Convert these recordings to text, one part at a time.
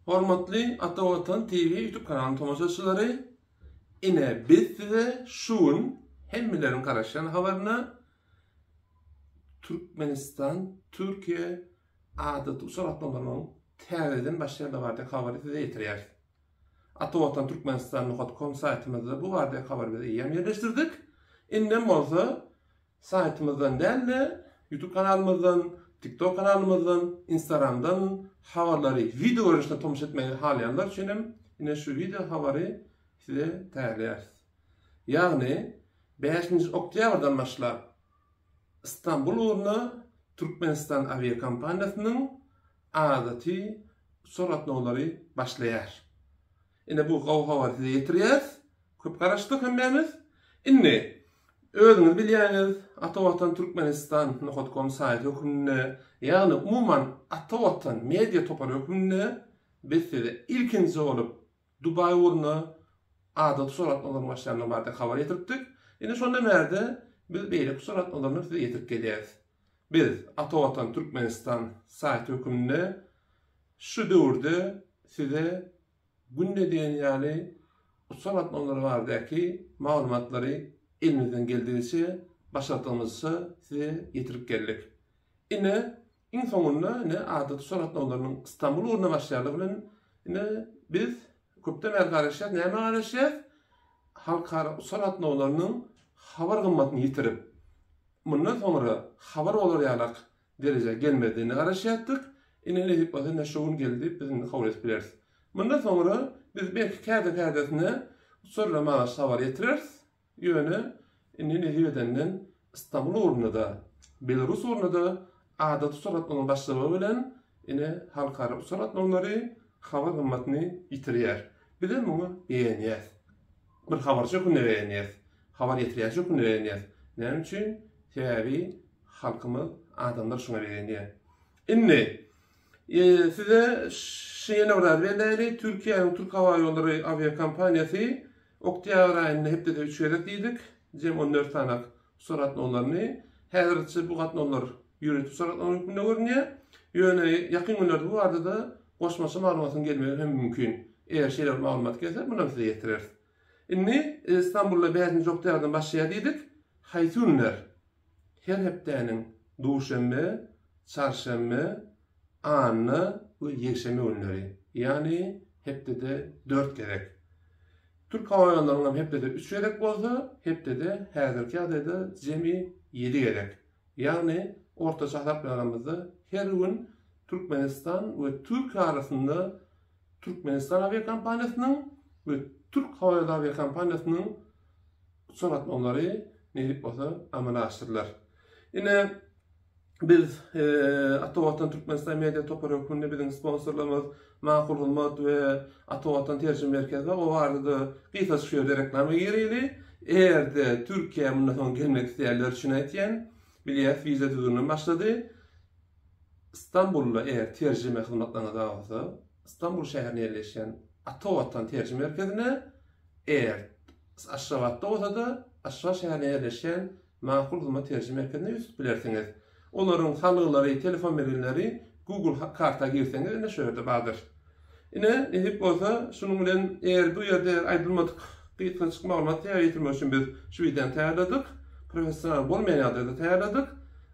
Hormatly Ata Watan TV YouTube kanalynyň tomoşaçylary, ine biz size şuun hemmelerin garaşan habaryny Türkmenistan, Türkiye adat usulatlarynyň täzeden başlaýan bardak habary size ýetirýär. Ata Watan Türkmenistan.com saytymyzda bu bardak habary bizi ýerleşdirdik. Inden bolsa saytymyzdan däl YouTube kanalymyzdan, TikTok kanalymyzdan, Instagram'dan habarlary video görüşde tomuş etmeyi halayanlar üçin ine şu video habary size täýärler. Ýagny 5-nji oktýabrdan başlap İstanbul uğruna Türkmenistan aviakompaniýasynyň adaty soratnolary başlaýar. Ine bu habary size ýetirýär. Köp garaşdyk hemmemiz. Inni özüňiz bilýäňiz, Ata Watan Türkmenistan.com saýty hökümine, ýagny umuman Ata Watan media topary hökümine biz size ilkinji bolup Dubai uğruna adat soratnolary başlaryny barda habar ýetirdik. Ine şonda merde biz beýle soratnolary size ýetirip gelýäris. Biz Ata Watan Türkmenistan saýty hökümine şu döwürde size günde diýen ýaly soratnolary bardaky maglumatlary elimizden geldiğince başardığımızı size getirip geldik. Yine en sonunda ne adet soratnolarynyň İstanbul uğruna başlaýarlygy bilen yine biz köpden arkadaşlar näme garaşýar? Halkara soratnolarynyň habar gymmatyny ýitirip mundan sonra habar bolarýarlyk derejeye gelmediğini garaşýardyk. Yine ne diýip ne şogun geldi bizni kabul etdiler. Mundan sonra biz belki kärde-kärdesine sorulama habar ýetireriz. Ýöne indi nädenden İstanbul uğruna da, Belarus uğruna da adat soratnolaryň başlamy bilen ine halkara soratnolary habar gymmatyny ýitirýär. Bilen muňa beýenýär. Bir habarçy günne beýenýär. Habar ýetirýär şu günne beýenýär. Näme üçin? Täbi halkymyz adamlar şuna beýenýär. Indi size şeýle berleri Türkiýanyň Türk Hava Ýolları aviakompaniýasy Oktýabr aýynda hepde 3 ýerek diýdik. Jem 14 tanak soratnolaryny häzirçe bu gatnollar ýürütip soratnolary hükümde görünýär. Ýöne ýakyn günlerde bu arada da goşmaşy maglumatyň gelmegi hem mümkin. Eger şeýle maglumat gelse bunu size ýetirer. Indi İstanbulda 5-nji oktýabrdan başlaýar diýdik. Haýsy günler? Her hepdeniň duşanbe, çarşambe, anna we ýekşeme günleri. Ýani hepde 4 gerek. Türk Hava Ýollarynyň hepde 3 gerek bolsa, hepde de häzirki adada jemi 7 gerek. Ýagny ortaça hasap bilenimizde her gün Türkmenistan we Türkiýe arasynda Türkmenistan aviakompaniýasynyň we Türk Hava Ýolları aviakompaniýasynyň soratnolary nädip bolsa amala aşdyrlar. Ine biz Ata Watan Türkmenistan media topary höküminde biziň sponsorlarymyz Makul Hylmat we Ata Watan terjime merkezi o barada gysga şöýle reklamy ýereli. Eğerde Türkiýe mundan soň gelmek isleýärler üçin aýtýan, bilýär viza düzgünlen başlady. İstanbulda eğer terjime hyzmatlaryna da bolsa, İstanbul şäherine ýerleşen Ata Watan terjime merkezine eğer Aşgabatda bolsa da Aşgabat şäherine ýerleşen Makul Hylmat terjime merkezine ýüzüp bilersiňiz. Olaryň halyklary, telefon bilenleri Google karta girseňiz ine şöýle bardyr. Ine edip bolsa şunun bilen eger bu ýerde aýdylmadyk gysgaçyk maglumat ýetirmek üçin biz şu videoni täýärledik. Professional bolmaýan ýerde täýärledik.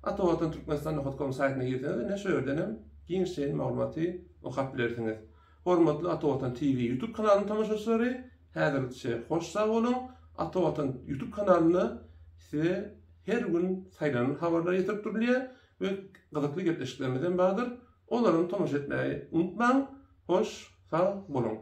Ata Watan Türkmenistan.com saýtyna girseňiz ine şöýle giňşe maglumaty okap bilersiňiz. Hormatly Ata Watan TV YouTube kanalynyň tamaşaçylary, häzirçe hoş sag bolun. Ata Watan YouTube kanalyny size her gün saýlanan habarlar ýetirip durýar we gyzykly gepleşiklerimizden bardyr. Olaryny tomuş etmeyi unutmaň. Hoş sag bolun.